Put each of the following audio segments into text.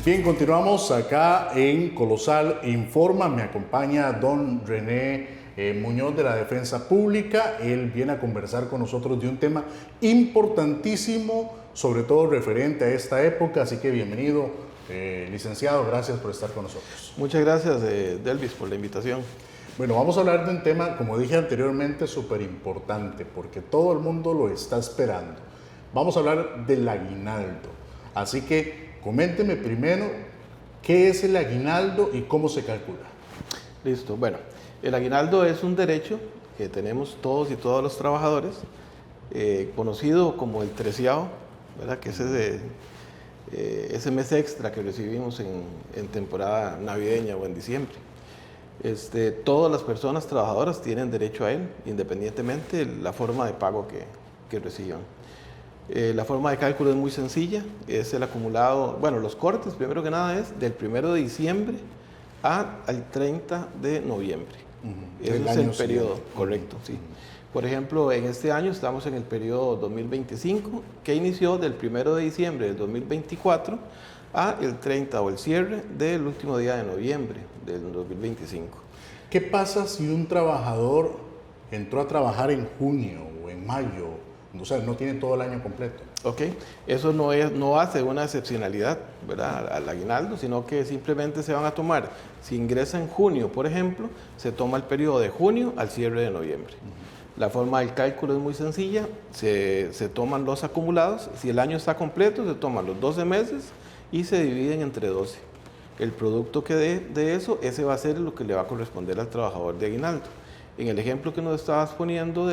Bien, continuamos acá en Colosal Informa. Me acompaña don René Muñoz de la Defensa Pública. Él viene a conversar con nosotros de un tema importantísimo, sobre todo referente a esta época. Así que bienvenido, licenciado. Gracias por estar con nosotros. Muchas gracias, Delvis, por la invitación. Bueno, vamos a hablar de un tema, como dije anteriormente, súper importante, porque todo el mundo lo está esperando. Vamos a hablar del aguinaldo. Así que coménteme primero qué es el aguinaldo y cómo se calcula. Listo. Bueno, el aguinaldo es un derecho que tenemos todos y todas los trabajadores, conocido como el treceavo, ¿verdad? Que es ese mes extra que recibimos en temporada navideña o en diciembre. Todas las personas trabajadoras tienen derecho a él, independientemente de la forma de pago que reciban. La forma de cálculo es muy sencilla, es el acumulado, bueno, los cortes, primero que nada, es del 1 de diciembre al 30 de noviembre. Ese es el periodo, correcto, sí. Por ejemplo, en este año estamos en el periodo 2025, que inició del 1 de diciembre del 2024 al 30 o el cierre del último día de noviembre del 2025. ¿Qué pasa si un trabajador entró a trabajar en junio o en mayo? O sea, no tiene todo el año completo. Ok, eso no hace una excepcionalidad, ¿verdad?, al aguinaldo, sino que simplemente se van a tomar, si ingresa en junio, por ejemplo, se toma el periodo de junio al cierre de noviembre. La forma del cálculo es muy sencilla, se toman los acumulados, si el año está completo, se toman los 12 meses y se dividen entre 12. El producto que dé de eso, ese va a ser lo que le va a corresponder al trabajador de aguinaldo. En el ejemplo que nos estabas poniendo,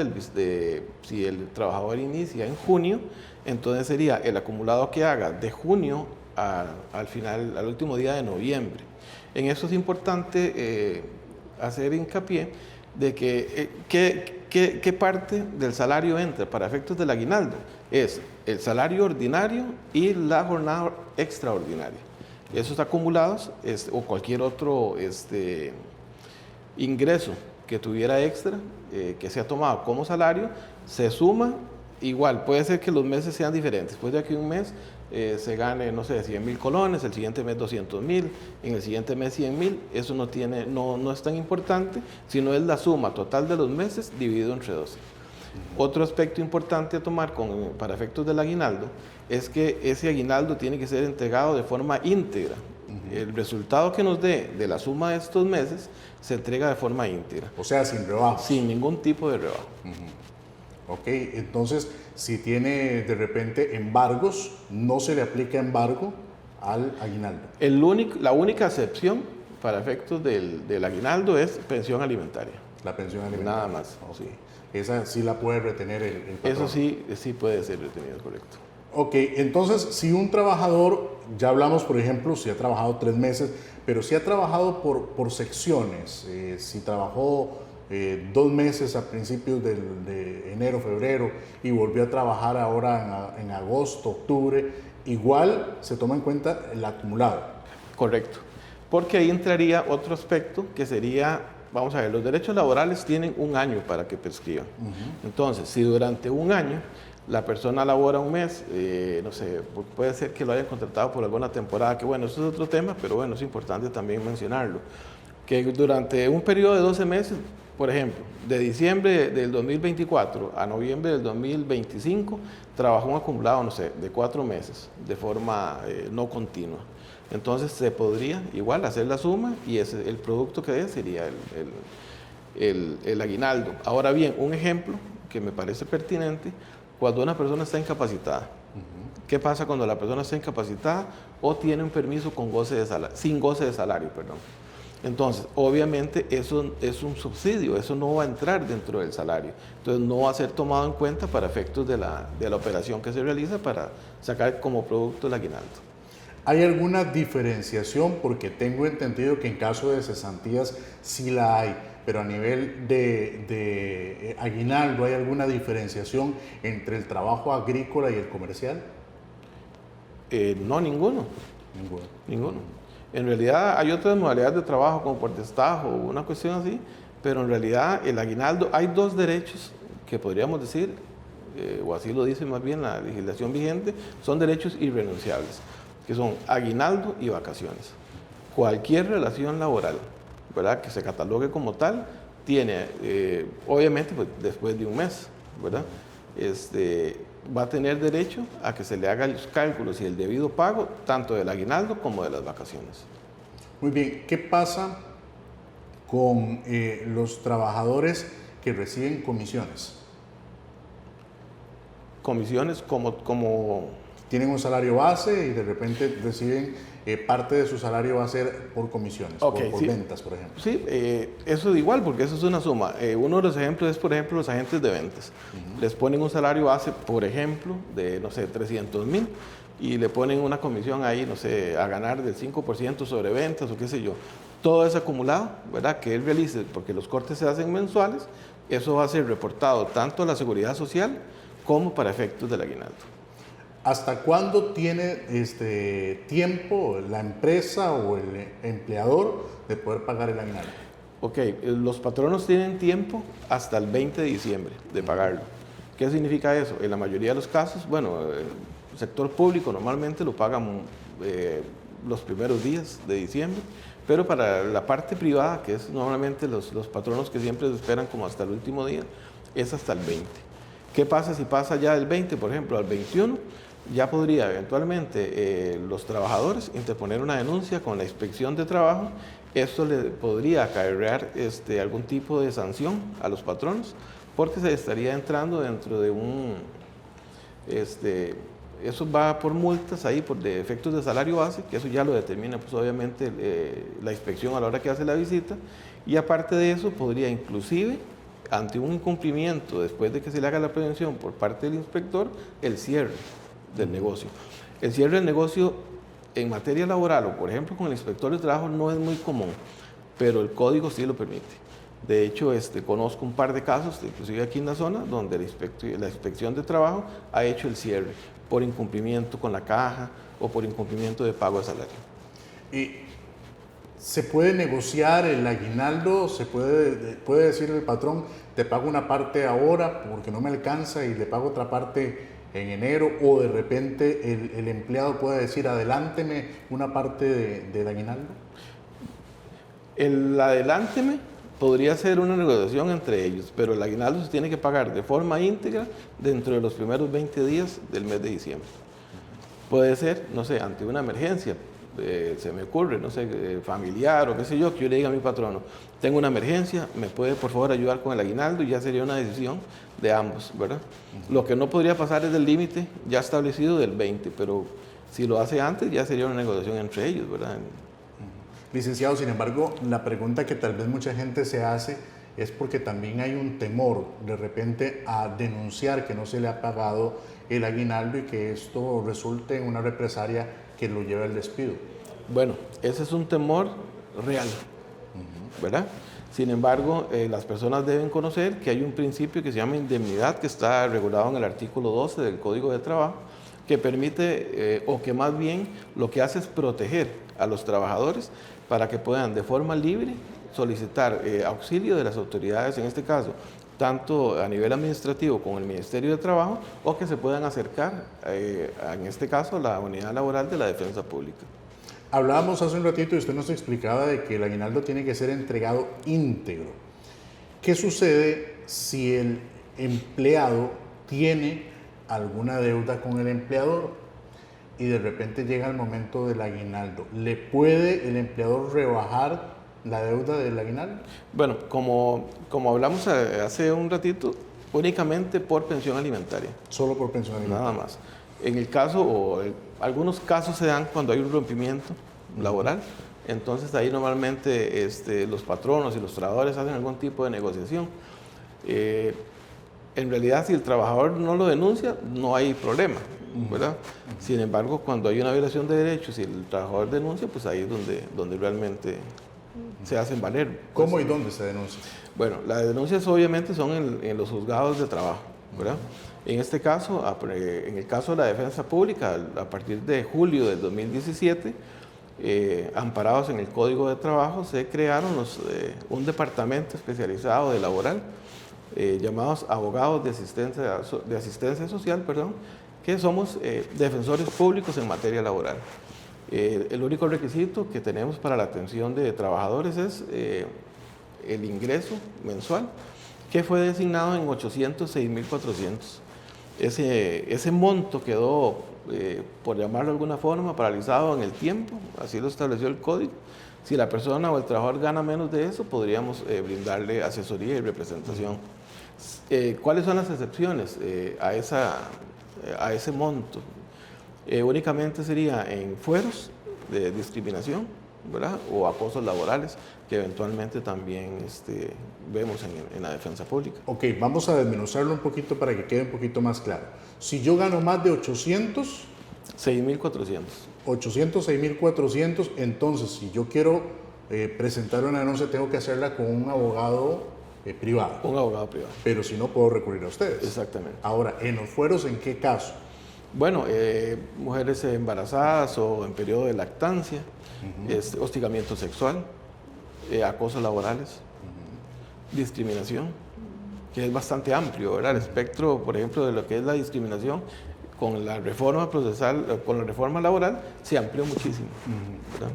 si el trabajador inicia en junio, entonces sería el acumulado que haga de junio al último día de noviembre. En eso es importante hacer hincapié de que qué parte del salario entra para efectos del aguinaldo. Es el salario ordinario y la jornada extraordinaria. Esos acumulados o cualquier otro ingreso que tuviera extra, que sea tomado como salario, se suma. Igual, puede ser que los meses sean diferentes. Puede que un mes se gane, no sé, 100,000 colones, el siguiente mes 200,000, en el siguiente mes 100,000. Eso no es tan importante, sino es la suma total de los meses dividido entre 12. Otro aspecto importante a tomar para efectos del aguinaldo es que ese aguinaldo tiene que ser entregado de forma íntegra. El resultado que nos dé de la suma de estos meses se entrega de forma íntegra. O sea, sin rebajo. Sin ningún tipo de rebajo. Ok, entonces, si tiene de repente embargos, no se le aplica embargo al aguinaldo. La única excepción para efectos del aguinaldo es pensión alimentaria. La pensión alimentaria. Nada más. Okay. Sí. Esa sí la puede retener el patrón. Eso sí puede ser retenido, correcto. Ok, entonces, si un trabajador, ya hablamos, por ejemplo, si ha trabajado 3 meses, pero si ha trabajado por secciones, si trabajó 2 meses a principios de enero, febrero, y volvió a trabajar ahora en agosto, octubre, igual se toma en cuenta el acumulado. Correcto, porque ahí entraría otro aspecto que sería, vamos a ver, los derechos laborales tienen un año para que prescriban. Entonces, si durante un año la persona labora un mes, no sé, puede ser que lo hayan contratado por alguna temporada, que bueno, eso es otro tema, pero bueno, es importante también mencionarlo, que durante un periodo de 12 meses, por ejemplo, de diciembre del 2024 a noviembre del 2025, trabajó un acumulado, no sé, de 4 meses, de forma no continua. Entonces se podría igual hacer la suma y el producto que dé sería el aguinaldo. Ahora bien, un ejemplo que me parece pertinente, cuando una persona está incapacitada. ¿Qué pasa cuando la persona está incapacitada o tiene un permiso sin goce de salario? Entonces, obviamente eso es un subsidio, eso no va a entrar dentro del salario. Entonces, no va a ser tomado en cuenta para efectos de la operación que se realiza para sacar como producto el aguinaldo. ¿Hay alguna diferenciación? Porque tengo entendido que en caso de cesantías sí la hay, pero a nivel de aguinaldo, ¿hay alguna diferenciación entre el trabajo agrícola y el comercial? No, ninguno. En realidad hay otras modalidades de trabajo como por destajo o una cuestión así, pero en realidad el aguinaldo, hay 2 derechos que podríamos decir, o así lo dice más bien la legislación vigente, son derechos irrenunciables. que son aguinaldo y vacaciones. Cualquier relación laboral, ¿verdad?, que se catalogue como tal, tiene, obviamente, pues, después de un mes, ¿verdad?, va a tener derecho a que se le hagan los cálculos y el debido pago tanto del aguinaldo como de las vacaciones. Muy bien, ¿qué pasa con los trabajadores que reciben comisiones? Comisiones como Tienen un salario base y de repente reciben parte de su salario va a ser por comisiones, okay, por sí, ventas, por ejemplo. Sí, eso es igual, porque eso es una suma. Uno de los ejemplos es, por ejemplo, los agentes de ventas. Les ponen un salario base, por ejemplo, de, no sé, 300,000 y le ponen una comisión ahí, no sé, a ganar del 5% sobre ventas o qué sé yo. Todo eso acumulado, ¿verdad?, que él realice, porque los cortes se hacen mensuales, eso va a ser reportado tanto a la Seguridad Social como para efectos del aguinaldo. ¿Hasta cuándo tiene tiempo la empresa o el empleador de poder pagar el aguinaldo? Ok, los patronos tienen tiempo hasta el 20 de diciembre de pagarlo. ¿Qué significa eso? En la mayoría de los casos, bueno, el sector público normalmente lo pagan los primeros días de diciembre, pero para la parte privada, que es normalmente los patronos que siempre esperan como hasta el último día, es hasta el 20. ¿Qué pasa si pasa ya del 20, por ejemplo, al 21? Ya podría eventualmente los trabajadores interponer una denuncia con la inspección de trabajo. Esto le podría acarrear algún tipo de sanción a los patronos, porque se estaría entrando dentro de un... eso va por multas ahí, por efectos de salario base, que eso ya lo determina pues obviamente la inspección a la hora que hace la visita, y aparte de eso podría inclusive, ante un incumplimiento después de que se le haga la prevención por parte del inspector, el cierre del negocio. El cierre del negocio en materia laboral o por ejemplo con el inspector de trabajo no es muy común, pero el código sí lo permite. De hecho, conozco un par de casos, inclusive aquí en la zona, donde la inspección de trabajo ha hecho el cierre por incumplimiento con la caja o por incumplimiento de pago de salario. ¿Y se puede negociar el aguinaldo? ¿Se puede decir el patrón, te pago una parte ahora porque no me alcanza y le pago otra parte en enero? O de repente el empleado puede decir, adelánteme una parte del aguinaldo. El adelánteme podría ser una negociación entre ellos, pero el aguinaldo se tiene que pagar de forma íntegra dentro de los primeros 20 días del mes de diciembre. Puede ser, no sé, ante una emergencia, se me ocurre, no sé, familiar o qué sé yo, que yo le diga a mi patrono, tengo una emergencia, ¿me puede por favor ayudar con el aguinaldo? Y ya sería una decisión de ambos, ¿verdad? Lo que no podría pasar es el límite ya establecido del 20, pero si lo hace antes ya sería una negociación entre ellos, ¿verdad? Licenciado, sin embargo, la pregunta que tal vez mucha gente se hace es porque también hay un temor de repente a denunciar que no se le ha pagado el aguinaldo y que esto resulte en una represalia que lo lleve al despido. Bueno, ese es un temor real, ¿verdad? Sin embargo, las personas deben conocer que hay un principio que se llama indemnidad, que está regulado en el artículo 12 del Código de Trabajo, que permite, o que más bien lo que hace es proteger a los trabajadores para que puedan de forma libre solicitar auxilio de las autoridades, en este caso, tanto a nivel administrativo como el Ministerio de Trabajo, o que se puedan acercar, en este caso, a la unidad laboral de la Defensa Pública. Hablábamos hace un ratito y usted nos explicaba de que el aguinaldo tiene que ser entregado íntegro. ¿Qué sucede si el empleado tiene alguna deuda con el empleador y de repente llega el momento del aguinaldo? ¿Le puede el empleador rebajar la deuda del aguinaldo? Bueno, como hablamos hace un ratito, únicamente por pensión alimentaria. Solo por pensión alimentaria. Nada más. En el caso, algunos casos se dan cuando hay un rompimiento laboral, entonces ahí normalmente los patronos y los trabajadores hacen algún tipo de negociación. En realidad, si el trabajador no lo denuncia, no hay problema, ¿verdad? Sin embargo, cuando hay una violación de derechos y el trabajador denuncia, pues ahí es donde realmente se hacen valer. ¿Cómo y dónde se denuncia? Bueno, las denuncias obviamente son en los juzgados de trabajo, ¿verdad? En este caso, en el caso de la Defensa Pública, a partir de julio del 2017, amparados en el Código de Trabajo, se crearon un departamento especializado de laboral, llamados abogados de asistencia social, que somos defensores públicos en materia laboral. El único requisito que tenemos para la atención de trabajadores es el ingreso mensual, que fue designado en 806.400. Ese monto quedó, por llamarlo de alguna forma, paralizado en el tiempo, así lo estableció el código. Si la persona o el trabajador gana menos de eso, podríamos brindarle asesoría y representación. ¿Cuáles son las excepciones a ese monto? Únicamente sería en fueros de discriminación, ¿verdad? O acosos laborales, que eventualmente también vemos en la defensa pública. Ok, vamos a desmenuzarlo un poquito para que quede un poquito más claro. Si yo gano más de 800... 6.400. 6.400, entonces si yo quiero presentar una denuncia tengo que hacerla con un abogado privado. Un abogado privado. Pero si no, puedo recurrir a ustedes. Exactamente. Ahora, ¿en los fueros en qué caso? Bueno, mujeres embarazadas o en periodo de lactancia, hostigamiento sexual, acosos laborales, discriminación, que es bastante amplio, ¿verdad? El espectro, por ejemplo, de lo que es la discriminación, con la reforma procesal, con la reforma laboral, se amplió muchísimo, ¿verdad?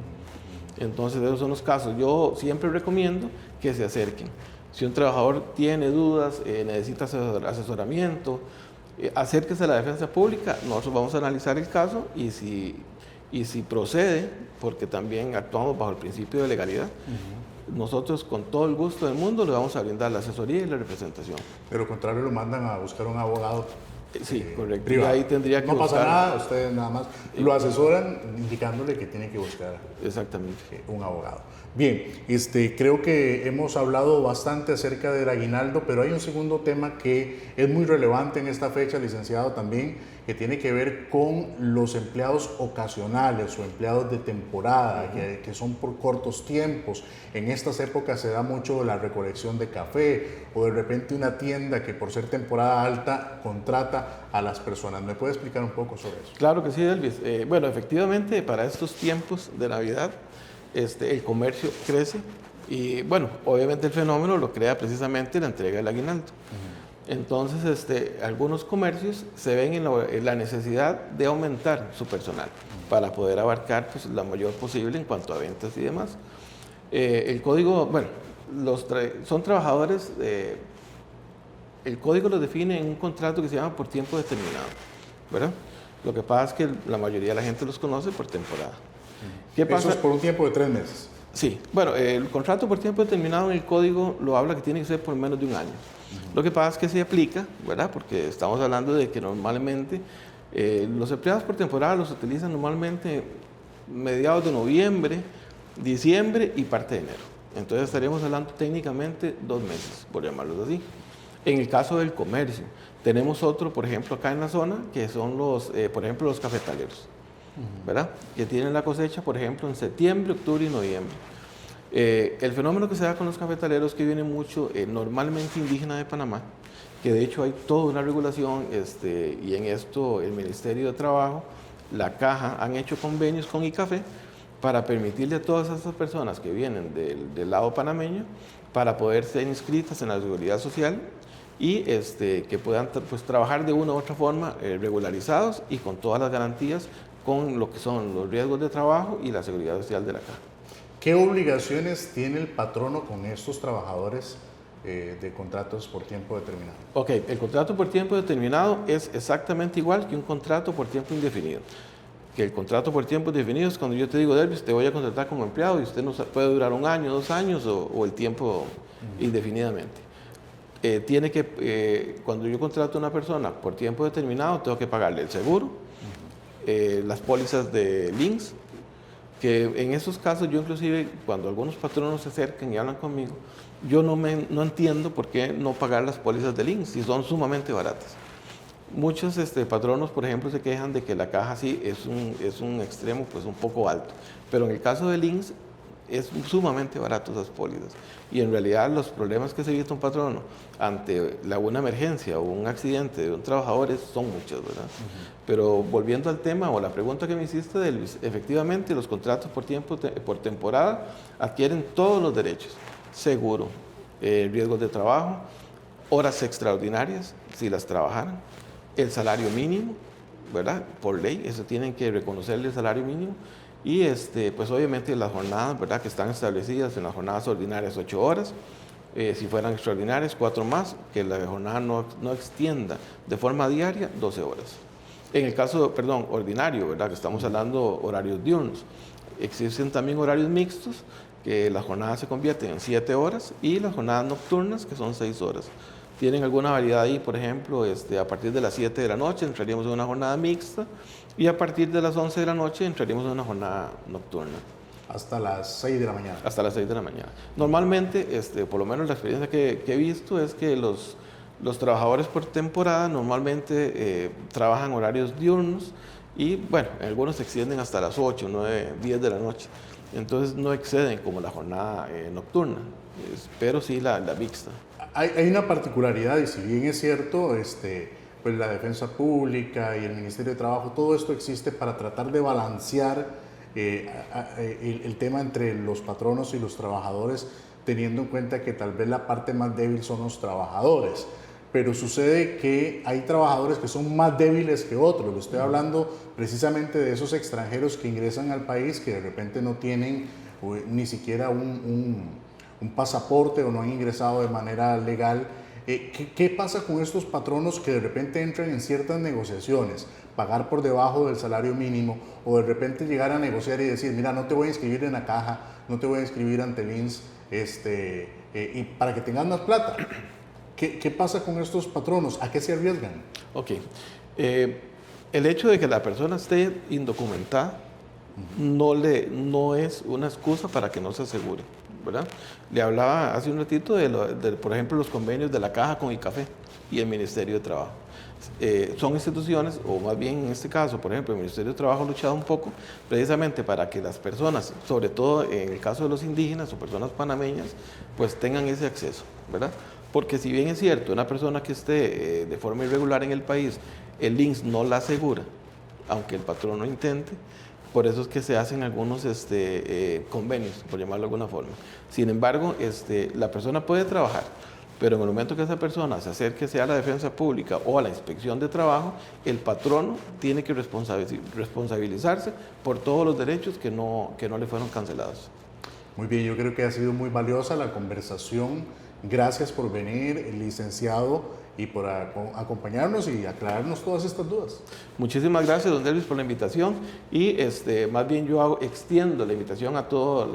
Entonces, esos son los casos. Yo siempre recomiendo que se acerquen. Si un trabajador tiene dudas, necesita asesoramiento, acérquese a la defensa pública, nosotros vamos a analizar el caso y si procede, porque también actuamos bajo el principio de legalidad, nosotros con todo el gusto del mundo le vamos a brindar la asesoría y la representación. De lo contrario, lo mandan a buscar un abogado. Sí, correcto. Privado. Y ahí tendría que no buscar, pasa nada, ustedes nada más lo asesoran indicándole que tiene que buscar exactamente un abogado. Bien, creo que hemos hablado bastante acerca del aguinaldo, pero hay un segundo tema que es muy relevante en esta fecha, licenciado, también, que tiene que ver con los empleados ocasionales o empleados de temporada, que son por cortos tiempos. En estas épocas se da mucho la recolección de café o de repente una tienda que por ser temporada alta contrata a las personas. ¿Me puede explicar un poco sobre eso? Claro que sí, Elvis. Bueno, efectivamente, para estos tiempos de Navidad, el comercio crece y, bueno, obviamente el fenómeno lo crea precisamente la entrega del aguinaldo. Entonces, algunos comercios se ven en la necesidad de aumentar su personal para poder abarcar pues, la mayor posible en cuanto a ventas y demás. El código, bueno, son trabajadores, el código los define en un contrato que se llama por tiempo determinado, ¿verdad? Lo que pasa es que la mayoría de la gente los conoce por temporada. ¿Qué pasa? Eso es por un tiempo de 3 meses. Sí, bueno, el contrato por tiempo determinado en el código lo habla que tiene que ser por menos de un año. Lo que pasa es que se aplica, ¿verdad? Porque estamos hablando de que normalmente los empleados por temporada los utilizan normalmente mediados de noviembre, diciembre y parte de enero. Entonces estaríamos hablando técnicamente 2 meses, por llamarlos así. En el caso del comercio, tenemos otro, por ejemplo, acá en la zona, que son por ejemplo, los cafetaleros, ¿verdad? Que tienen la cosecha, por ejemplo, en septiembre, octubre y noviembre. El fenómeno que se da con los cafetaleros que viene mucho, normalmente indígena de Panamá, que de hecho hay toda una regulación y en esto el Ministerio de Trabajo, la Caja, han hecho convenios con ICAFE para permitirle a todas esas personas que vienen del lado panameño para poder ser inscritas en la Seguridad Social y que puedan pues, trabajar de una u otra forma regularizados y con todas las garantías con lo que son los riesgos de trabajo y la seguridad social de la Caja. ¿Qué obligaciones tiene el patrono con estos trabajadores de contratos por tiempo determinado? Ok, el contrato por tiempo determinado es exactamente igual que un contrato por tiempo indefinido. Que el contrato por tiempo indefinido es cuando yo te digo, Delvis, te voy a contratar como empleado y usted no puede durar 1 año, 2 años o el tiempo indefinidamente. Cuando yo contrato a una persona por tiempo determinado, tengo que pagarle el seguro, las pólizas de links, que en esos casos yo inclusive, cuando algunos patronos se acercan y hablan conmigo, yo no entiendo por qué no pagar las pólizas de links si son sumamente baratas. Muchos patronos, por ejemplo, se quejan de que la caja sí es un extremo pues un poco alto, pero en el caso de links es sumamente barato esas pólizas. Y en realidad los problemas que se evita un patrono ante una emergencia o un accidente de un trabajador son muchos, ¿verdad? Pero volviendo al tema o la pregunta que me hiciste, Delvis, efectivamente los contratos por temporada adquieren todos los derechos. Seguro, riesgos de trabajo, horas extraordinarias, si las trabajaran, el salario mínimo, ¿verdad? Por ley, eso tienen que reconocerle el salario mínimo. Y pues obviamente las jornadas, ¿verdad?, que están establecidas en las jornadas ordinarias 8 horas, si fueran extraordinarias 4 más, que la jornada no extienda de forma diaria 12 horas. En el caso, perdón, ordinario, ¿verdad?, que estamos hablando horarios diurnos. Existen también horarios mixtos, que la jornada se convierte en 7 horas, y las jornadas nocturnas, que son 6 horas. Tienen alguna variedad ahí, por ejemplo, a partir de las 7 de la noche entraríamos en una jornada mixta, y a partir de las 11 de la noche entraríamos en una jornada nocturna. Hasta las 6 de la mañana. Hasta las 6 de la mañana. Normalmente, por lo menos la experiencia que he visto es que los trabajadores por temporada normalmente trabajan horarios diurnos y, bueno, algunos se extienden hasta las 8, 9, 10 de la noche. Entonces no exceden como la jornada nocturna, pero sí la mixta. Hay una particularidad, y si bien es cierto, pues la Defensa Pública y el Ministerio de Trabajo, todo esto existe para tratar de balancear el tema entre los patronos y los trabajadores, teniendo en cuenta que tal vez la parte más débil son los trabajadores. Pero sucede que hay trabajadores que son más débiles que otros. Lo estoy hablando precisamente de esos extranjeros que ingresan al país, que de repente no tienen ni siquiera un pasaporte o no han ingresado de manera legal. ¿Qué pasa con estos patronos que de repente entran en ciertas negociaciones, pagar por debajo del salario mínimo, o de repente llegar a negociar y decir, mira, no te voy a inscribir en la caja, no te voy a inscribir ante el INSS, y para que tengas más plata? ¿Qué pasa con estos patronos? ¿A qué se arriesgan? Ok. El hecho de que la persona esté indocumentada no es una excusa para que no se asegure, ¿verdad? Le hablaba hace un ratito de, por ejemplo, los convenios de la Caja con el Café y el Ministerio de Trabajo. Son instituciones, o más bien en este caso, por ejemplo, el Ministerio de Trabajo ha luchado un poco precisamente para que las personas, sobre todo en el caso de los indígenas o personas panameñas, pues tengan ese acceso, ¿verdad? Porque si bien es cierto, una persona que esté de forma irregular en el país, el INSS no la asegura, aunque el patrón lo intente. Por eso es que se hacen algunos convenios, por llamarlo de alguna forma. Sin embargo, la persona puede trabajar, pero en el momento que esa persona se acerque sea a la Defensa Pública o a la Inspección de Trabajo, el patrono tiene que responsabilizarse por todos los derechos que no le fueron cancelados. Muy bien, yo creo que ha sido muy valiosa la conversación. Gracias por venir, licenciado, y por acompañarnos y aclararnos todas estas dudas. Muchísimas gracias, don Elvis, por la invitación, y más bien yo extiendo la invitación a todos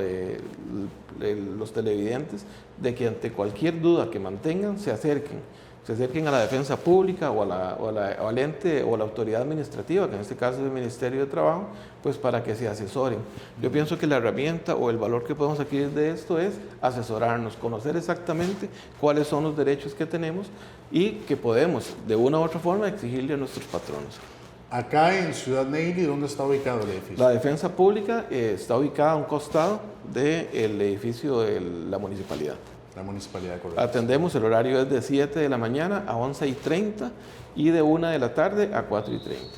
los televidentes de que ante cualquier duda que mantengan se acerquen a la Defensa Pública o al ente o a la autoridad administrativa, que en este caso es el Ministerio de Trabajo, pues para que se asesoren. Yo pienso que la herramienta o el valor que podemos adquirir de esto es asesorarnos, conocer exactamente cuáles son los derechos que tenemos y que podemos de una u otra forma exigirle a nuestros patronos. Acá en Ciudad Neyli, ¿dónde está ubicado el edificio? La Defensa Pública está ubicada a un costado del edificio de la municipalidad. La municipalidad, correcto. Atendemos, el horario es de 7 de la mañana a 11:30 y de 1 de la tarde a 4:30.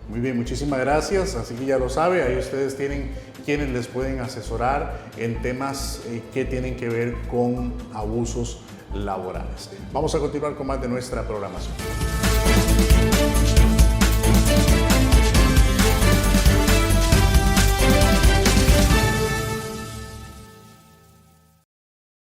Muy bien, muchísimas gracias. Así que ya lo sabe, ahí ustedes tienen quienes les pueden asesorar en temas que tienen que ver con abusos laborales. Vamos a continuar con más de nuestra programación.